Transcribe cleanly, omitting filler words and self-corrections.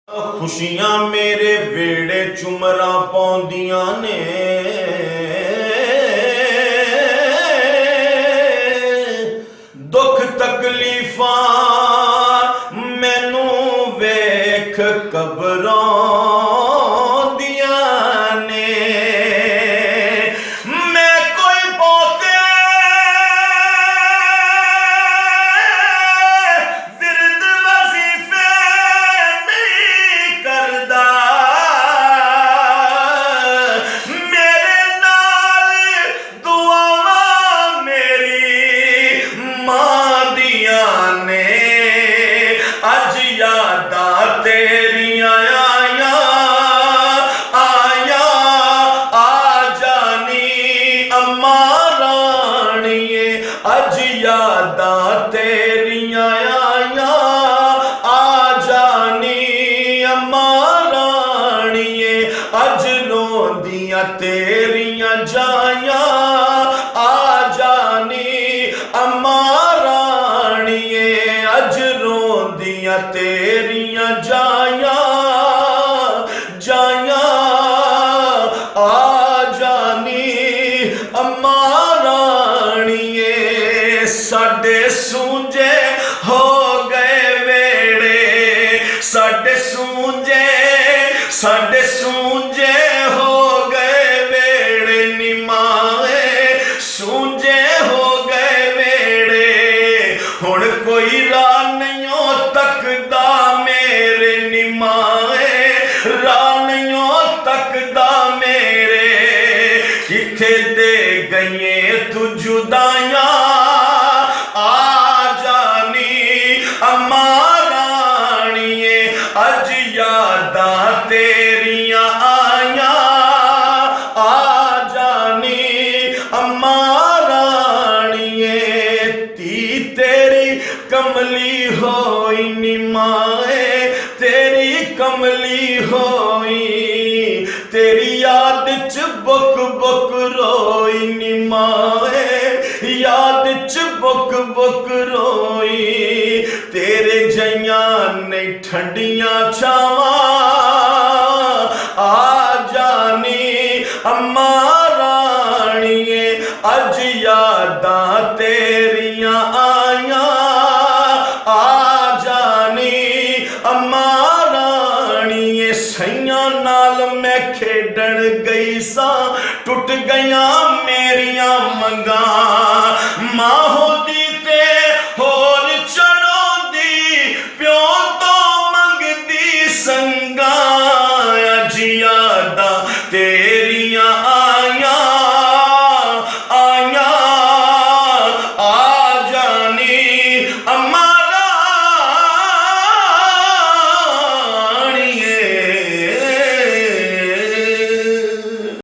खुशियां मेरे वेड़े चुमरा पाउंदियां ने दुख तकलीफां मैनू वेख कबरों दियां ने मैं कोई बहुते विरद वजीफे नहीं करदा मेरे नाल दुआवां मेरी मां दियां ने अज यादां तेरियां आया आया आ जानी अम्मा राणिए अज यादां तेरियां आया आ जानी अम्मा राणिए अज रोंदियां तेरियां जाया आ जानी अम्मा राणिए अज रोंदियां तेरियां जाया जाया आ जानी अम्मा राणिए साडे सूंजे हो गए वेड़े साडे सूंजे हो गए वेड़े निमाए सूंजे हो गए वेड़े हुण कोई राह नहीं तकदा मेरे निमाए राह नहीं तकदा मेरे किथे दे गईए तू जुदाइयां आ जानी अम्मा राणिए अज यादां तेरियां आया आ जानी अम्मा राणिए धी तेरी कमली होई निमाए तेरी कमली होई तेरी याद च बुक बुक रोई निमाए याद च बुक बुक रोई तेरे जइयां नहीं ठंडियां छावां आ जानी अम्मा राणिए अज यादां तेरियां आया आ जानी अम्मा राणिए सैयां नाल मैं खेडण गई सा टुट गईयां मेरियां मंगां मां होदी ते होर चढ़ोंदी प्यो तो मंगदी संगां अज यादां तेरियां